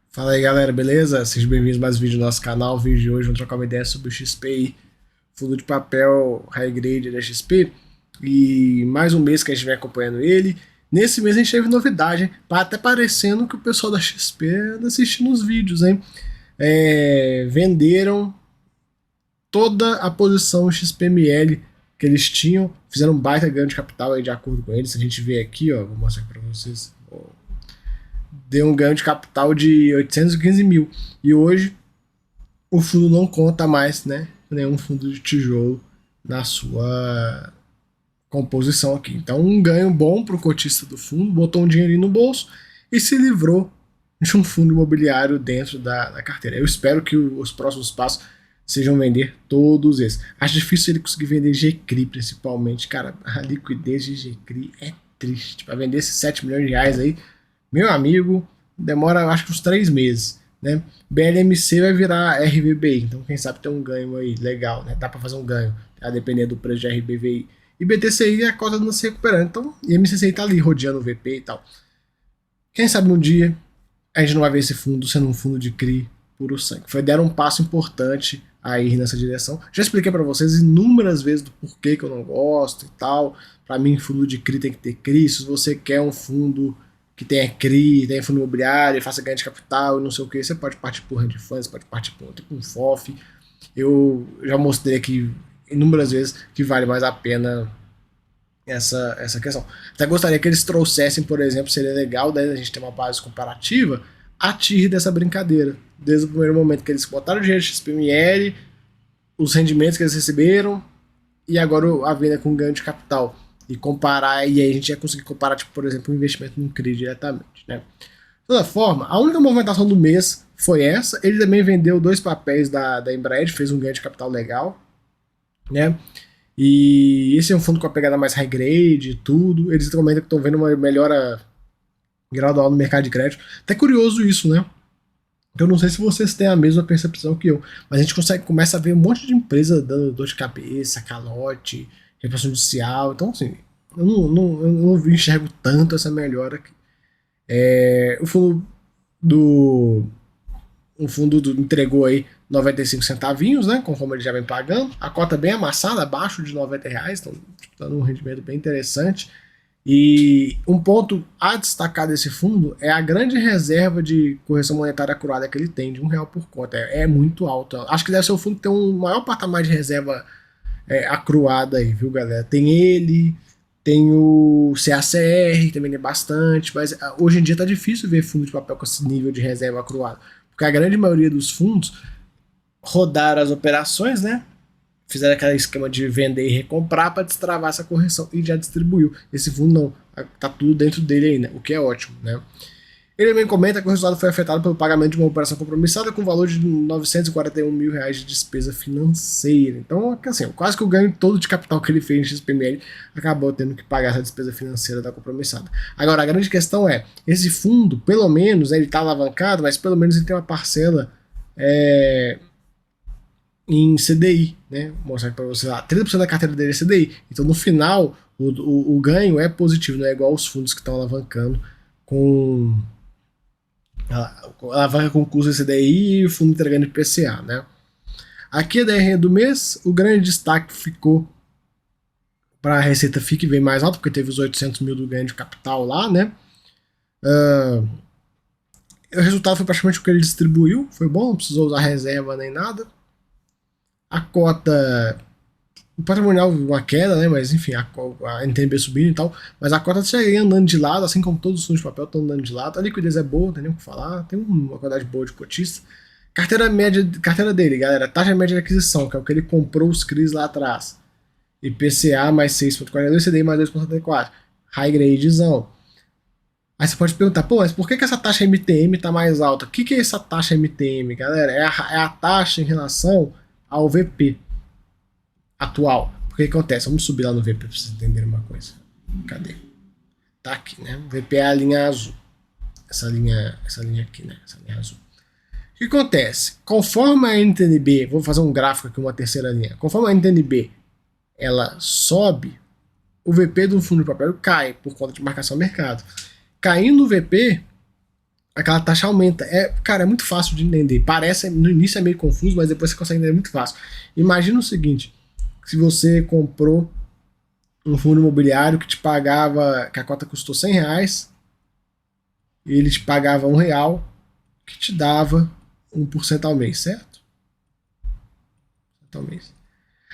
Fala aí galera, beleza? Sejam bem-vindos a mais um vídeo do nosso canal. O vídeo de hoje vamos trocar uma ideia sobre o XP aí, fundo de papel high grade da XP. E mais um mês que a gente vem acompanhando ele. Nesse mês a gente teve novidade, hein? Tá até parecendo que o pessoal da XP anda assistindo os vídeos, hein? Venderam toda a posição XPML que eles tinham, fizeram um baita ganho de capital aí de acordo com eles. Se a gente vê aqui, ó, vou mostrar aqui pra vocês. Deu um ganho de capital de 815 mil. E hoje o fundo não conta mais, né, nenhum fundo de tijolo na sua composição aqui. Então um ganho bom para o cotista do fundo, botou um dinheirinho no bolso e se livrou de um fundo imobiliário dentro da carteira. Eu espero que os próximos passos sejam vender todos esses. Acho difícil ele conseguir vender GCRI principalmente. Cara, a liquidez de GCRI é triste. Para vender esses 7 milhões de reais aí, meu amigo, demora acho que uns 3 meses, né? BLMC vai virar RVBI, então quem sabe tem um ganho aí legal, né? Dá para fazer um ganho, a depender do preço de RBVI. E BTCI a cota não se recuperando, então e MCCI tá ali rodeando o VP e tal. Quem sabe um dia a gente não vai ver esse fundo sendo um fundo de CRI puro sangue. Deram um passo importante a ir nessa direção. Já expliquei para vocês inúmeras vezes do porquê que eu não gosto e tal. Para mim, fundo de CRI tem que ter CRI. Se você quer um fundo que tenha CRI, tenha fundo imobiliário, faça ganho de capital e não sei o que, você pode partir por hedge funds, pode partir por um FOF. Eu já mostrei aqui inúmeras vezes que vale mais a pena essa questão. Até gostaria que eles trouxessem, por exemplo, seria legal, daí a gente ter uma base comparativa, a TIR dessa brincadeira. Desde o primeiro momento que eles botaram o dinheiro de XPML, os rendimentos que eles receberam, e agora a venda com ganho de capital. E comparar, e aí a gente ia conseguir comparar, tipo, por exemplo, um investimento num CRI diretamente, né? De toda forma, a única movimentação do mês foi essa. Ele também vendeu 2 papéis da Embraer, fez um ganho de capital legal, né? E esse é um fundo com a pegada mais high grade e tudo. Eles comentam que estão vendo uma melhora gradual no mercado de crédito. Até curioso isso, né? Eu não sei se vocês têm a mesma percepção que eu, mas a gente começa a ver um monte de empresa dando dor de cabeça, calote, repressão judicial. Então, assim, eu não enxergo tanto essa melhora aqui. O fundo entregou aí 95 centavinhos, né? Conforme ele já vem pagando. A cota bem amassada, abaixo de 90 reais, então dando um rendimento bem interessante. E um ponto a destacar desse fundo é a grande reserva de correção monetária acurada que ele tem, de R$ 1 por conta. É muito alto. Acho que deve ser o fundo que tem um maior patamar de reserva acruada aí, viu, galera? Tem ele, tem o CACR, que também tem bastante, mas hoje em dia tá difícil ver fundo de papel com esse nível de reserva acruada, porque a grande maioria dos fundos rodaram as operações, né? Fizeram aquele esquema de vender e recomprar para destravar essa correção e já distribuiu. Esse fundo não, tá tudo dentro dele ainda, o que é ótimo, né? Ele também comenta que o resultado foi afetado pelo pagamento de uma operação compromissada com valor de R$ 941 mil de despesa financeira. Então, assim, quase que o ganho todo de capital que ele fez em XPML acabou tendo que pagar essa despesa financeira da compromissada. Agora, a grande questão é, esse fundo, pelo menos, ele está alavancado, mas pelo menos ele tem uma parcela em CDI, né? Vou mostrar aqui para vocês lá. 30% da carteira dele é CDI. Então, no final, o ganho é positivo, não é igual os fundos que estão alavancando com alavanca com custo de CDI e o fundo entregando IPCA, né? Aqui a DRE do mês, o grande destaque ficou para a receita FII, que vem mais alta, porque teve os 800 mil do ganho de capital lá, né? O resultado foi praticamente o que ele distribuiu, foi bom, não precisou usar reserva nem nada. A cota, o patrimonial uma queda, né? Mas enfim, a NTNB subindo e tal, mas a cota segue andando de lado, assim como todos os fundos de papel estão andando de lado. A liquidez é boa, não tem nem o que falar, tem uma quantidade boa de cotista. Carteira dele, galera, taxa média de aquisição, que é o que ele comprou os CRIs lá atrás. IPCA mais 6,42, CDI mais 2,74. High gradezão. Aí você pode perguntar, pô, mas por que essa taxa MTM tá mais alta? O que é essa taxa MTM, galera? É a taxa em relação ao VP atual. Porque o que acontece? Vamos subir lá no VP para vocês entenderem uma coisa. Cadê? Tá aqui, né? O VP é a linha azul. Essa linha aqui, né? Essa linha azul. O que acontece? Conforme a NTNB, vou fazer um gráfico aqui, uma terceira linha. Conforme a NTNB ela sobe, o VP do fundo de papel cai por conta de marcação ao mercado. Caindo o VP, aquela taxa aumenta. Cara, é muito fácil de entender. Parece, no início é meio confuso, mas depois você consegue entender muito fácil. Imagina o seguinte, se você comprou um fundo imobiliário que te pagava, que a cota custou R$ 100, e ele te pagava R$ 1, que te dava 1% ao mês, certo? Ao mês.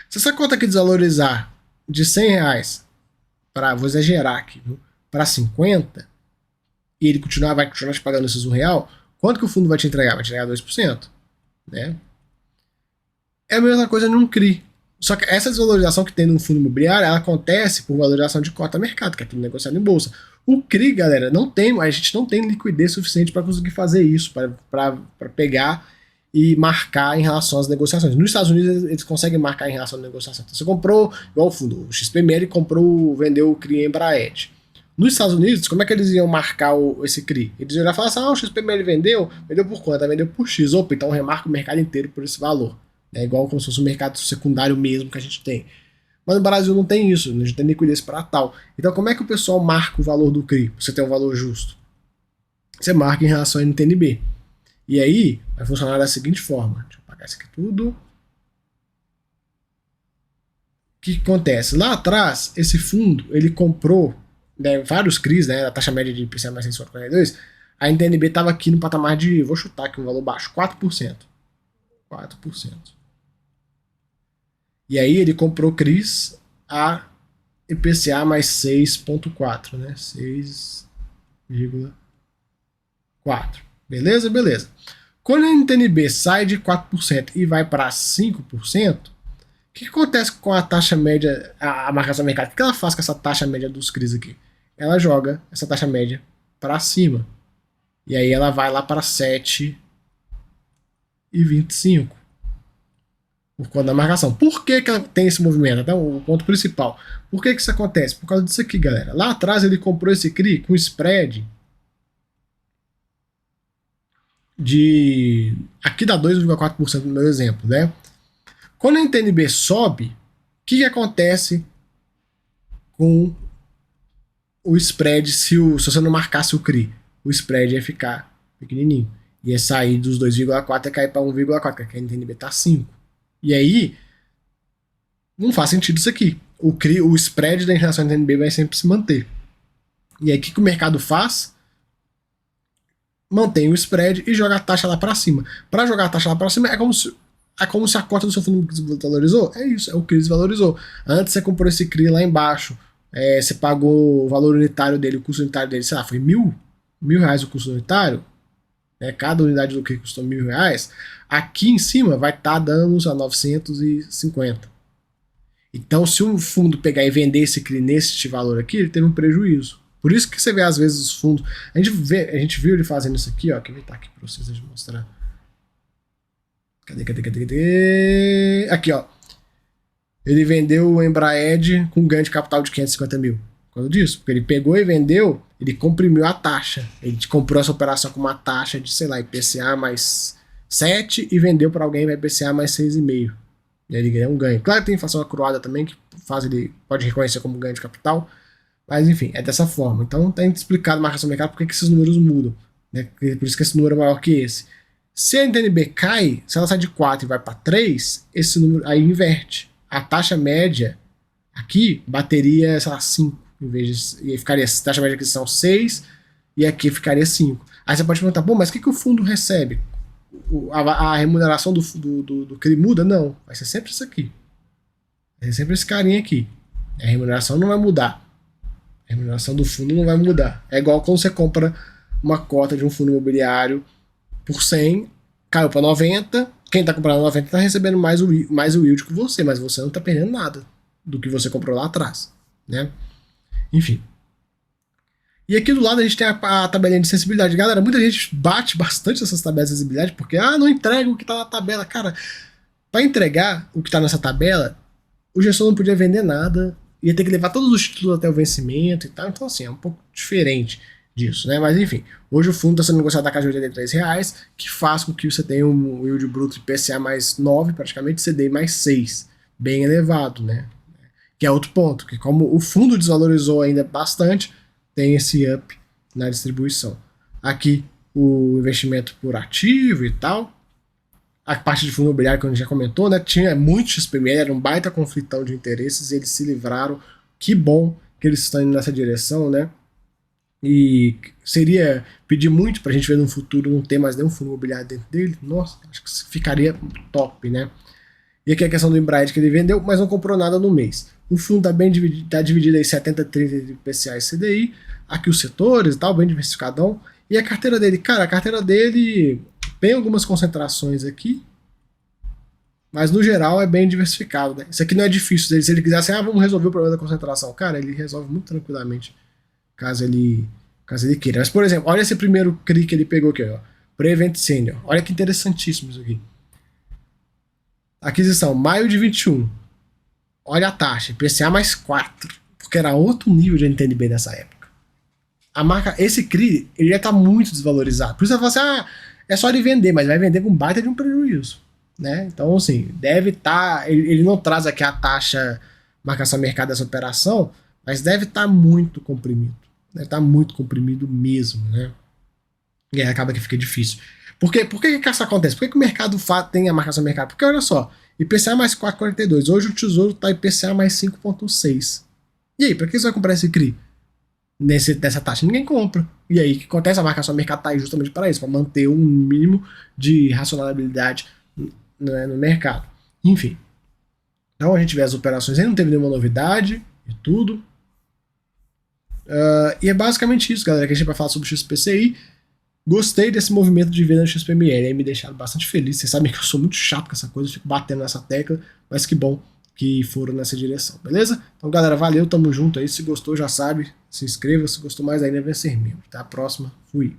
Se essa cota aqui desvalorizar de R$ 100 para, vou exagerar aqui, para 50, e ele vai continuar te pagando esses R$ 1, quanto que o fundo vai te entregar? Vai te entregar 2%. Né? É a mesma coisa num CRI. Só que essa desvalorização que tem no fundo imobiliário, ela acontece por valorização de cota mercado, que é tudo negociado em bolsa. O CRI, galera, a gente não tem liquidez suficiente para conseguir fazer isso, para pegar e marcar em relação às negociações. Nos Estados Unidos, eles conseguem marcar em relação à negociação. Então, você comprou, igual o fundo, o XPML vendeu o CRI em Embraed. Nos Estados Unidos, como é que eles iam marcar esse CRI? Eles iam falar assim, o XPML vendeu por quanto? Vendeu por X. Opa, então remarca o mercado inteiro por esse valor. É igual como se fosse um mercado secundário mesmo que a gente tem. Mas no Brasil não tem isso, a gente tem liquidez para tal. Então como é que o pessoal marca o valor do CRI? Pra você ter um valor justo. Você marca em relação ao NTNB. E aí vai funcionar da seguinte forma. Deixa eu apagar isso aqui tudo. O que acontece? Lá atrás, esse fundo, ele comprou vários CRIs, né, a taxa média de IPCA mais 6,42, a NTNB estava aqui no patamar de, vou chutar aqui um valor baixo, 4%. 4%. E aí ele comprou CRIs a IPCA mais 6,4, né? 6,4. Beleza? Beleza. Quando a NTNB sai de 4% e vai para 5%, o que acontece com a taxa média, a marcação do mercado? O que ela faz com essa taxa média dos CRIs aqui? Ela joga essa taxa média para cima. E aí ela vai lá para 7,25. Por conta da marcação. Por que ela tem esse movimento? Até o ponto principal. Por que isso acontece? Por causa disso aqui, galera. Lá atrás ele comprou esse CRI com spread de... Aqui dá 2,4% no meu exemplo, né? Quando a NTNB sobe, o que acontece com o spread se você não marcasse o CRI? O spread ia ficar pequenininho. Ia sair dos 2,4 e cair para 1,4, porque a NTNB está 5. E aí, não faz sentido isso aqui. O spread da inflação da NTNB vai sempre se manter. E aí, o que o mercado faz? Mantém o spread e joga a taxa lá para cima. Para jogar a taxa lá para cima, é como se a cota do seu fundo desvalorizou. É isso, é o CRI desvalorizou. Antes você comprou esse CRI lá embaixo, você pagou o valor unitário dele, o custo unitário dele, sei lá, foi R$1.000 o custo unitário. Cada unidade do CRI custou R$1.000. Aqui em cima vai estar dando a 950. Então, se um fundo pegar e vender esse CRI nesse valor aqui, ele teve um prejuízo. Por isso que você vê, às vezes, os fundos... A gente viu ele fazendo isso aqui, ó. Quer ver? Tá aqui pra vocês, deixa eu mostrar. Cadê? Aqui, ó. Ele vendeu o Embraed com ganho de capital de 550 mil. Por causa disso. Porque ele pegou e vendeu, ele comprimiu a taxa. Ele comprou essa operação com uma taxa de, sei lá, IPCA mais 7 e vendeu para alguém vai IPCA mais 6,5. E aí ele ganhou um ganho. Claro que tem inflação acruada também, que ele pode reconhecer como ganho de capital. Mas enfim, é dessa forma. Então tem explicado na marcação do mercado porque que esses números mudam. Né? Por isso que esse número é maior que esse. Se a NTNB cai, se ela sai de 4 e vai para 3, esse número aí inverte. A taxa média aqui bateria, sei lá, 5. Em vez de, e ficaria, a taxa média de aquisição 6 e aqui ficaria 5. Aí você pode perguntar, bom, mas o que o fundo recebe? A remuneração do CRI muda? Não, vai ser sempre isso aqui. Vai ser sempre esse carinha aqui. A remuneração não vai mudar. A remuneração do fundo não vai mudar. É igual quando você compra uma cota de um fundo imobiliário por 100, caiu para 90, quem está comprando 90 está recebendo mais o yield que você, mas você não está perdendo nada do que você comprou lá atrás. Né? Enfim. E aqui do lado a gente tem a tabelinha de sensibilidade. Galera, muita gente bate bastante nessas tabelas de sensibilidade porque, não entrega o que está na tabela. Cara, para entregar o que está nessa tabela, o gestor não podia vender nada, ia ter que levar todos os títulos até o vencimento e tal. Então, assim, é um pouco diferente disso, né? Mas, enfim, hoje o fundo está sendo negociado a casa de R$83, que faz com que você tenha um yield bruto de IPCA mais 9, praticamente CDI mais 6, bem elevado, né? Que é outro ponto, que como o fundo desvalorizou ainda bastante, tem esse up na distribuição. Aqui o investimento por ativo e tal. A parte de fundo imobiliário que a gente já comentou, né? Tinha muito XPML, era um baita conflitão de interesses e eles se livraram. Que bom que eles estão indo nessa direção, né? E seria pedir muito pra gente ver no futuro não ter mais nenhum fundo imobiliário dentro dele. Nossa, acho que ficaria top, né? E aqui a questão do Embraer que ele vendeu, mas não comprou nada no mês. O fundo está bem dividido, tá dividido aí 70-30 entre IPCA e CDI. Aqui os setores e tal, bem diversificadão. E a carteira dele, cara, a carteira dele tem algumas concentrações aqui, mas no geral é bem diversificado, né? Isso aqui não é difícil. Se ele quiser assim, vamos resolver o problema da concentração. Cara, ele resolve muito tranquilamente, caso ele queira. Mas, por exemplo, olha esse primeiro CRI que ele pegou aqui, ó. Prevent Senior. Olha que interessantíssimo isso aqui. Aquisição, maio de 21. Olha a taxa, IPCA mais 4. Porque era outro nível de NTNB nessa época. A marca, esse CRI, ele já está muito desvalorizado. Por isso você fala assim, é só ele vender, mas vai vender com baita de um prejuízo. Né? Então, assim, deve estar. Ele não traz aqui a taxa marcação mercado dessa operação, mas deve estar muito comprimido. Deve estar muito comprimido mesmo, né? E aí acaba que fica difícil. Por que isso acontece? Por que o mercado tem a marcação mercado? Porque olha só, IPCA mais 4,42. Hoje o Tesouro está IPCA mais 5,6. E aí, para que você vai comprar esse CRI? Nessa taxa? Ninguém compra. E aí, o que acontece? A marcação mercado está aí justamente para isso, para manter um mínimo de racionalidade no mercado. Enfim. Então a gente vê as operações aí, não teve nenhuma novidade e tudo. E é basicamente isso, galera, que a gente vai falar sobre o XPCI. Gostei desse movimento de venda no XPML, aí me deixaram bastante feliz. Vocês sabem que eu sou muito chato com essa coisa, eu fico batendo nessa tecla, mas que bom que foram nessa direção, beleza? Então, galera, valeu, tamo junto aí. Se gostou, já sabe, se inscreva. Se gostou mais ainda, vencer membro. Até a próxima, fui.